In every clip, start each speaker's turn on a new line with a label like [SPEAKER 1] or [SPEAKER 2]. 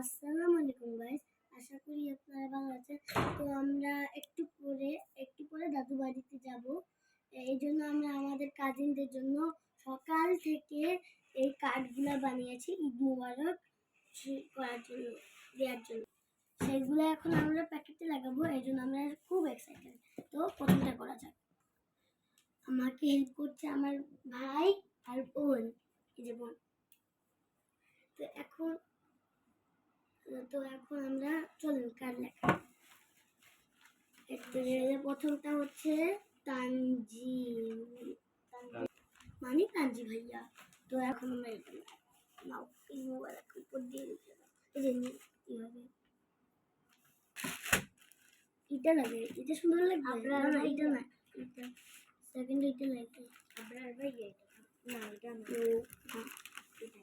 [SPEAKER 1] আসসালামু আলাইকুম গাইস, আশা করি আপনারা ভালো আছেন। তো আমরা একটু পরে দাদু বাড়িতে যাব। এই জন্য আমরা আমাদের কাজিনদের জন্য সকাল থেকে এই কার্ডগুলো বানিয়েছি ঈদ মুবারক করার জন্য, দেওয়ার জন্য। সেগুলো এখন আমরা প্যাকেটে লাগাবো, এই জন্য আমরা খুব এক্সাইটেড। তো প্রথমটা করা যাক। আমাকে হেল্প করছে আমার ভাই আর বোন, এই যে বোন। তো এখন আমরা চলুন কার্ড লেখা। প্রথমটা হচ্ছে তানজি, মানে তানজি ভাইয়া। তো এখন আমরা এটা নাও, এই মোবাইল উপর দিয়ে দিতে দাও, এই যে এইভাবে এটা লাগে, এটা সুন্দর লাগবে। না না এটা না, এটা সেকেন্ড, এটা লাগে আপনার ভাইয়া, না এটা না,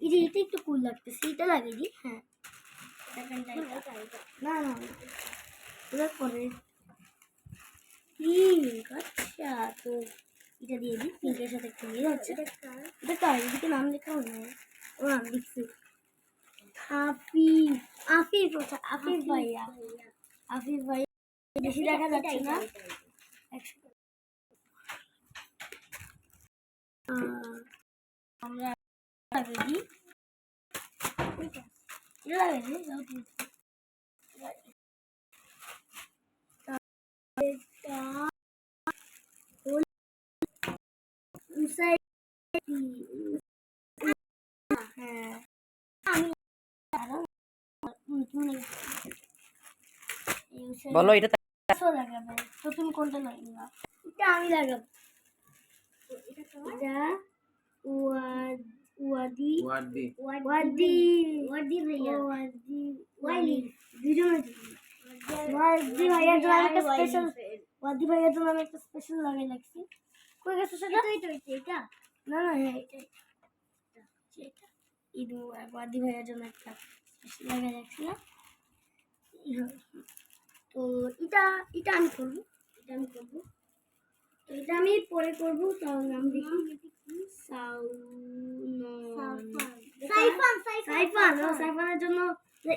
[SPEAKER 1] এই যে এটা একটু কুল লাগতেছে, এটা লাগে দি। হ্যাঁ সেকেন্ডটা এটা, না না ওটা করে পিঙ্ক। আচ্ছা, তো এটা দিয়ে দিই, পিঙ্কের সাথে একটু মিল হচ্ছে। এটা কার, এদিকে নাম লেখাও নেই, ও নাম লিখছি আফিফ। আফিফ ভাইয়া, আফিফ ভাইয়া বেশি দেখা যাচ্ছে না। আমরা দিই
[SPEAKER 2] বলো এটা
[SPEAKER 1] লাগাবে, তো তুমি কোনটা লাগাবা? এটা আমি লাগাবো। এটা ওয়াদি ওয়াদি ওয়াদি ওয়াদি ভাইয়া, ওয়াদি ওয়াদি ভাইয়ার জন্য একটা স্পেশাল, ওয়াদি ভাইয়ার জন্য আমি একটা স্পেশাল লাগাই লাগছি। কই গেছে সেটা? এটা না না, হ্যাঁ এটা এটা ঈদ মুবারক, ওয়াদি ভাইয়ার জন্য একটা স্পেশাল লাগাই লাগছিলাম। তো এটা এটা আমি করবো, এটা আমি করবো। তো এটা আমি পরে করবো। তাও নাম দেখি সাইফানের জন্য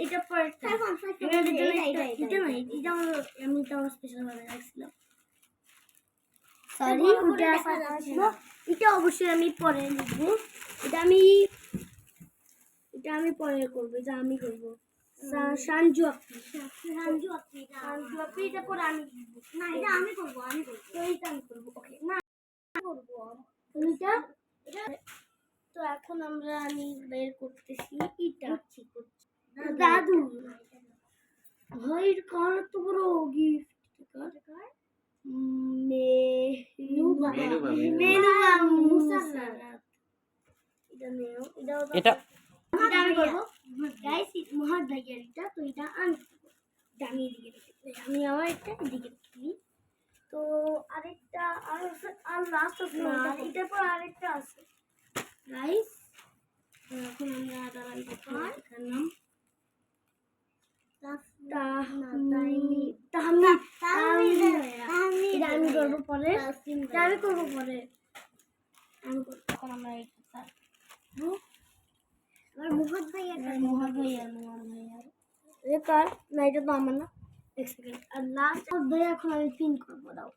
[SPEAKER 1] এটা পরে, এটা আমি তাও স্পেশাল ভাবে রাখছিলাম। সরি, এটা অবশ্যই আমি পরে লিখবো। এটা আমি পরে করবো, এটা আমি করবো। সানজু আপনি, এটা পরে আমি লিখবো। না এটা আমি করবো, তো এটা আমি করবো। ওকে না করবো এটা। তো এখন আমি বের করতেছি এটা। দাদু ভাইয়ের কার তো বড় গিফট,
[SPEAKER 2] এটা
[SPEAKER 1] আমি করবো গাইস, মহাদ ভাইয়ের এটা। তো এটা আমি এদিকে রেখে, আমি আমার একটা এদিকে রেখে। তো আরেকটা আর লাস্ট এটার পর আরেকটা আছে গাইস। এখন আমরা নাম আমি করবো পরে, আমি করবো পরে, এখন আমরা মোহাম্মদ ভাইয়া কার না, এটা তো আমার না। এক সেকেন্ড, আর লাস্ট ভাইয়া এখন আমি পিন করবো, দাও।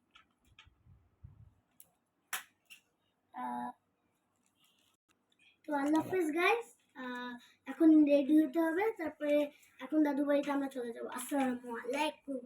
[SPEAKER 1] তো আল্লাহ হাফেজ গাইস, এখন রেডি হতে হবে, তারপরে এখন দাদু বাড়িতে আমরা চলে যাবো। আসসালামু আলাইকুম।